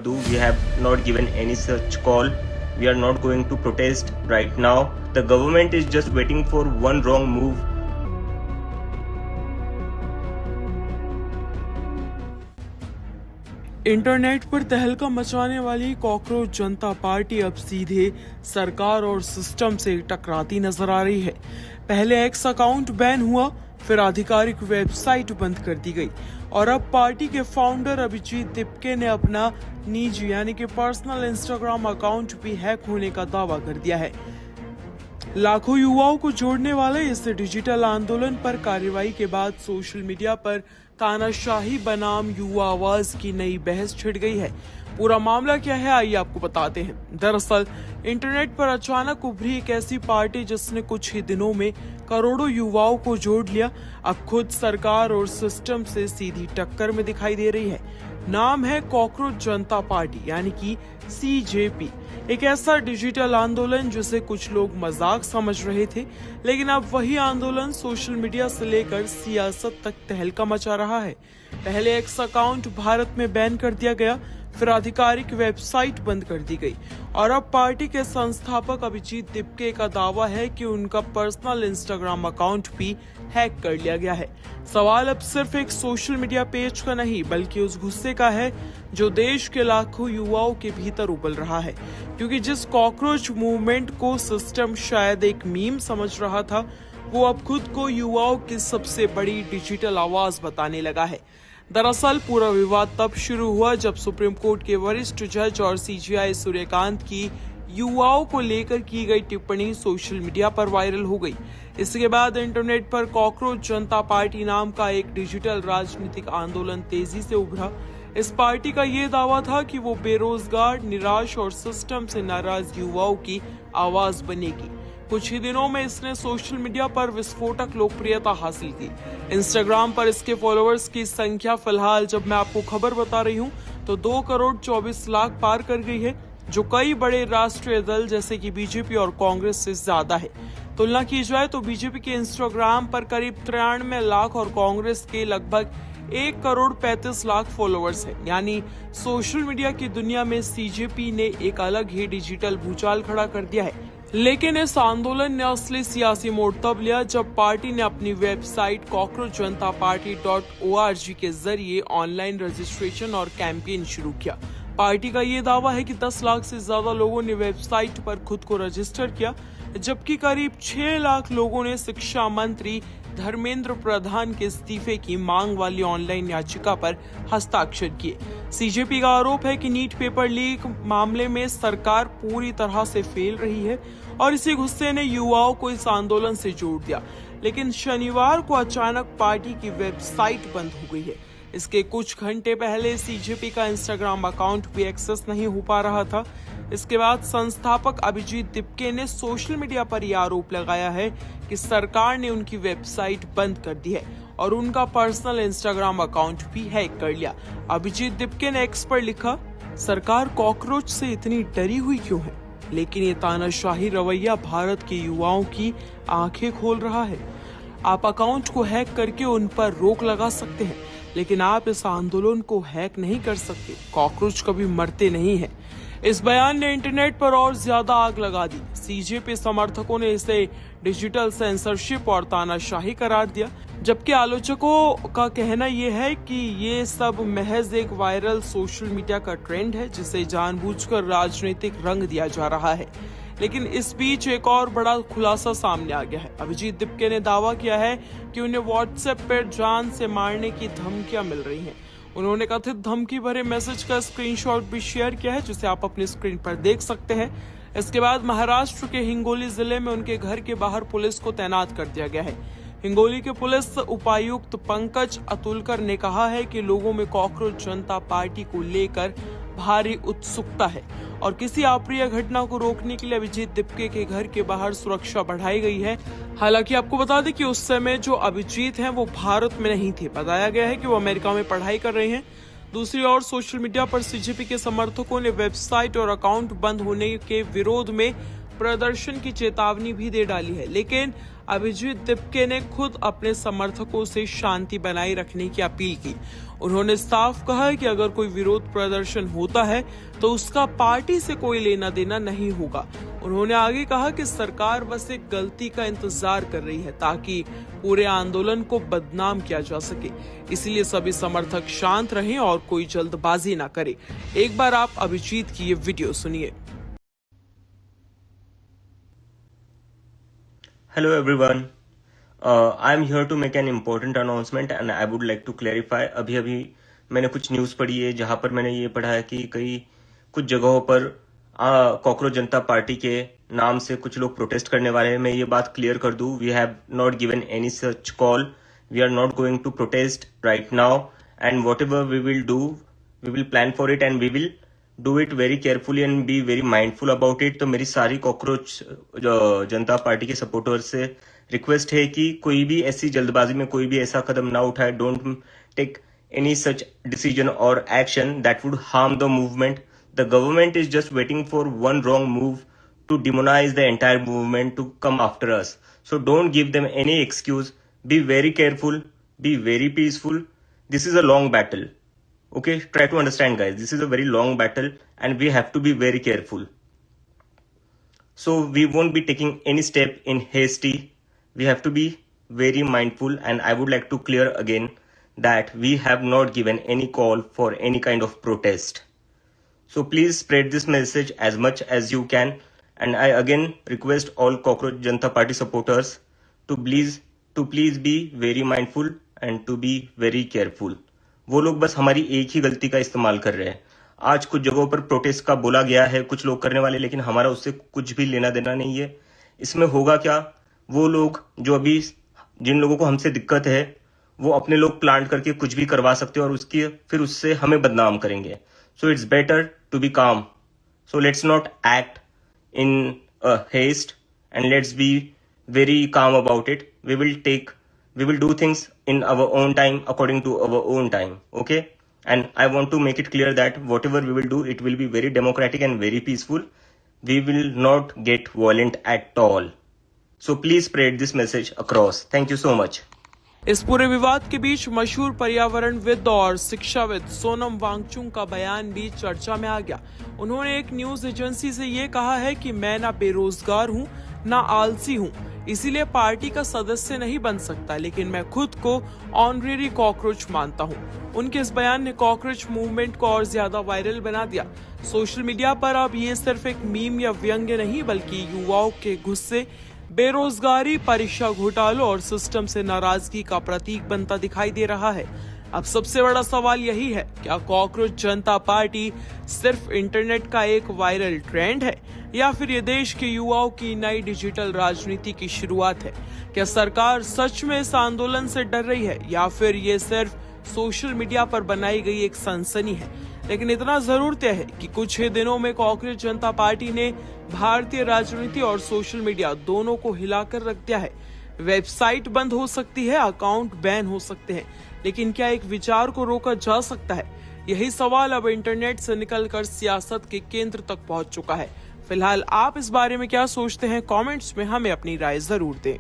We have not given any such call. We are not going to protest right now. The government is just waiting for one wrong move. Internet पर तहलका मचाने वाली cockroach जनता party अब सीधे सरकार और system से टकराती नजर आ रही है। पहले एक्स अकाउंट बैन हुआ, फिर आधिकारिक वेबसाइट बंद कर दी गई और अब पार्टी के फाउंडर अभिजीत दिपके ने अपना निजी यानी कि पर्सनल इंस्टाग्राम अकाउंट भी हैक होने का दावा कर दिया है। लाखों युवाओं को जोड़ने वाले इस डिजिटल आंदोलन पर कार्रवाई के बाद सोशल मीडिया पर तानाशाही बनाम युवा आवाज की नई बहस छिड़ गई है। पूरा मामला क्या है, आइए आपको बताते हैं। दरअसल इंटरनेट पर अचानक उभरी एक ऐसी पार्टी जिसने कुछ ही दिनों में करोड़ों युवाओं को जोड़ लिया, अब खुद सरकार और सिस्टम से सीधी टक्कर में दिखाई दे रही है। नाम है कॉकरोच जनता पार्टी यानी कि CJP। एक ऐसा डिजिटल आंदोलन जिसे कुछ लोग मजाक समझ रहे थे, लेकिन अब वही आंदोलन सोशल मीडिया से लेकर सियासत तक तहलका मचा रहा है। पहले एक्स अकाउंट भारत में बैन कर दिया गया, फिर आधिकारिक वेबसाइट बंद कर दी गई और अब पार्टी के संस्थापक अभिजीत दिपके का दावा है कि उनका पर्सनल इंस्टाग्राम अकाउंट भी हैक कर लिया गया है। सवाल अब सिर्फ एक सोशल मीडिया पेज का नहीं बल्कि उस गुस्से का है जो देश के लाखों युवाओं के भीतर उबल रहा है, क्योंकि जिस कॉकरोच मूवमेंट को सिस्टम शायद एक मीम समझ रहा था, वो अब खुद को युवाओं की सबसे बड़ी डिजिटल आवाज बताने लगा है। दरअसल पूरा विवाद तब शुरू हुआ जब सुप्रीम कोर्ट के वरिष्ठ जज और CJI सूर्यकांत की युवाओं को लेकर की गई टिप्पणी सोशल मीडिया पर वायरल हो गई। इसके बाद इंटरनेट पर कॉकरोच जनता पार्टी नाम का एक डिजिटल राजनीतिक आंदोलन तेजी से उभरा। इस पार्टी का ये दावा था कि वो बेरोजगार, निराश और सिस्टम से नाराज युवाओं की आवाज बनेगी। कुछ ही दिनों में इसने सोशल मीडिया पर विस्फोटक लोकप्रियता हासिल की। इंस्टाग्राम पर इसके फॉलोअर्स की संख्या फिलहाल जब मैं आपको खबर बता रही हूँ तो 2 करोड़ 24 लाख पार कर गई है, जो कई बड़े राष्ट्रीय दल जैसे कि बीजेपी और कांग्रेस से ज्यादा है। तुलना की जाए तो बीजेपी के इंस्टाग्राम पर करीब 93 लाख और कांग्रेस के लगभग 1 करोड़ 35 लाख फॉलोअर्स हैं। यानी सोशल मीडिया की दुनिया में CJP ने एक अलग ही डिजिटल भूचाल खड़ा कर दिया है। लेकिन इस आंदोलन ने असली सियासी मोड़ तब लिया जब पार्टी ने अपनी वेबसाइट cockroachjntaparty.org के जरिए ऑनलाइन रजिस्ट्रेशन और कैंपेन शुरू किया। पार्टी का ये दावा है कि 10 लाख से ज्यादा लोगों ने वेबसाइट पर खुद को रजिस्टर किया, जबकि करीब 6 लाख लोगों ने शिक्षा मंत्री धर्मेंद्र प्रधान के इस्तीफे की मांग वाली ऑनलाइन याचिका पर हस्ताक्षर किए। CJP का आरोप है कि नीट पेपर लीक मामले में सरकार पूरी तरह से फेल रही है और इसी गुस्से ने युवाओं को इस आंदोलन से जोड़ दिया। लेकिन शनिवार को अचानक पार्टी की वेबसाइट बंद हो गई है। इसके कुछ घंटे पहले CJP का इंस्टाग्राम अकाउंट भी एक्सेस नहीं हो पा रहा था। इसके बाद संस्थापक अभिजीत दिपके ने सोशल मीडिया पर यह आरोप लगाया है कि सरकार ने उनकी वेबसाइट बंद कर दी है और उनका पर्सनल इंस्टाग्राम अकाउंट भी हैक कर लिया। अभिजीत दिपके ने एक्स पर लिखा, सरकार कॉकरोच से इतनी डरी हुई क्यों है? लेकिन ये तानाशाही रवैया भारत के युवाओं की आंखें खोल रहा है। आप अकाउंट को हैक करके उन पर रोक लगा सकते हैं, लेकिन आप इस आंदोलन को हैक नहीं कर सकते। कॉकरोच कभी मरते नहीं हैं। इस बयान ने इंटरनेट पर और ज्यादा आग लगा दी। CJP समर्थकों ने इसे डिजिटल सेंसरशिप और तानाशाही करार दिया, जबकि आलोचकों का कहना यह है कि ये सब महज एक वायरल सोशल मीडिया का ट्रेंड है जिसे जानबूझकर राजनीतिक रंग दिया जा रहा है। लेकिन इस बीच एक और बड़ा खुलासा सामने आ गया है। अभिजीत दिपके ने दावा किया है कि उन्हें व्हाट्सएप पर जान से मारने की धमकियां मिल रही हैं। उन्होंने कथित धमकी भरे मैसेज का स्क्रीनशॉट भी शेयर किया है, जिसे आप अपनी स्क्रीन पर देख सकते हैं। इसके बाद महाराष्ट्र के हिंगोली जिले में उनके घर के बाहर पुलिस को तैनात कर दिया गया है। हिंगोली के पुलिस उपायुक्त पंकज अतुलकर ने कहा है कि लोगों में कॉकरोच जनता पार्टी को लेकर भारी उत्सुकता है और किसी अप्रिय घटना को रोकने के लिए अभिजीत दिपके के घर के बाहर सुरक्षा बढ़ाई गई है। हालांकि आपको बता दें कि उस समय जो अभिजीत हैं वो भारत में नहीं थे। बताया गया है कि वो अमेरिका में पढ़ाई कर रहे हैं। दूसरी ओर सोशल मीडिया पर CJP के समर्थकों ने वेबसाइट और अकाउंट बंद होने के विरोध में प्रदर्शन की चेतावनी भी दे डाली है, लेकिन अभिजीत दिपके ने खुद अपने समर्थकों से शांति बनाए रखने की अपील की। उन्होंने साफ कहा है कि अगर कोई विरोध प्रदर्शन होता है तो उसका पार्टी से कोई लेना देना नहीं होगा। उन्होंने आगे कहा कि सरकार बस एक गलती का इंतजार कर रही है ताकि पूरे आंदोलन को बदनाम किया जा सके, इसलिए सभी समर्थक शांत रहें और कोई जल्दबाजी ना करें। एक बार आप अभिजीत की ये वीडियो सुनिए। Hello everyone. I am here to make an important announcement and I would like to clarify. अभी मैंने कुछ न्यूज़ पढ़ी है जहां पर मैंने ये पढ़ा है कि कुछ जगहों पर कॉकरोच जनता पार्टी के नाम से कुछ लोग प्रोटेस्ट करने वाले हैं। मैं ये बात क्लियर कर दूं, we have not given any such call, we are not going to protest right now and whatever we will do, we will plan for it and we will do it very carefully and be very mindful about it. तो मेरी सारी cockroach जनता party के supporters से request है कि कोई भी ऐसी जल्दबाजी में कोई भी ऐसा कदम ना उठाए। Don't take any such decision or action that would harm the movement. The government is just waiting for one wrong move to demonize the entire movement to come after us. So don't give them any excuse. Be very careful. Be very peaceful. This is a long battle. Okay, try to understand guys. This is a very long battle and we have to be very careful. So we won't be taking any step in hasty. We have to be very mindful and I would like to clear again that we have not given any call for any kind of protest. So please spread this message as much as you can and I again request all Cockroach Janata Party supporters to please be very mindful and to be very careful. वो लोग बस हमारी एक ही गलती का इस्तेमाल कर रहे हैं। आज कुछ जगहों पर प्रोटेस्ट का बोला गया है कुछ लोग करने वाले, लेकिन हमारा उससे कुछ भी लेना देना नहीं है। इसमें होगा क्या, वो लोग जो अभी जिन लोगों को हमसे दिक्कत है वो अपने लोग प्लांट करके कुछ भी करवा सकते हैं और फिर उससे हमें बदनाम करेंगे। So it's better to be calm. So let's not act in haste and let's be very calm about it. We will do things in our own time according to our own time, okay? And I want to make it clear that whatever we will do, it will be very democratic and very peaceful. We will not get violent at all. So please spread this message across. Thank you so much. इस पूरे विवाद के बीच मशहूर पर्यावरणविद और शिक्षाविद सोनम वांगचुक का बयान भी चर्चा में आ गया। उन्होंने एक न्यूज एजेंसी से ये कहा है कि मैं ना बेरोजगार हूँ ना आलसी हूँ, इसीलिए पार्टी का सदस्य नहीं बन सकता, लेकिन मैं खुद को ऑनरेरी कॉकरोच मानता हूँ। उनके इस बयान ने कॉकरोच मूवमेंट को और ज्यादा वायरल बना दिया। सोशल मीडिया पर अब ये सिर्फ एक मीम या व्यंग्य नहीं बल्कि युवाओं के गुस्से, बेरोजगारी, परीक्षा घोटालों और सिस्टम से नाराजगी का प्रतीक बनता दिखाई दे रहा है। अब सबसे बड़ा सवाल यही है, क्या कॉकरोच जनता पार्टी सिर्फ इंटरनेट का एक वायरल ट्रेंड है या फिर ये देश के युवाओं की नई डिजिटल राजनीति की शुरुआत है? क्या सरकार सच में इस आंदोलन से डर रही है या फिर ये सिर्फ सोशल मीडिया पर बनाई गई एक सनसनी है? लेकिन इतना जरूर तय है कि कुछ ही दिनों में कॉकरोच जनता पार्टी ने भारतीय राजनीति और सोशल मीडिया दोनों को हिलाकर रख दिया है। वेबसाइट बंद हो सकती है, अकाउंट बैन हो सकते हैं, लेकिन क्या एक विचार को रोका जा सकता है? यही सवाल अब इंटरनेट से निकलकर सियासत के केंद्र तक पहुंच चुका है। फिलहाल आप इस बारे में क्या सोचते हैं? कमेंट्स में हमें अपनी राय जरूर दें।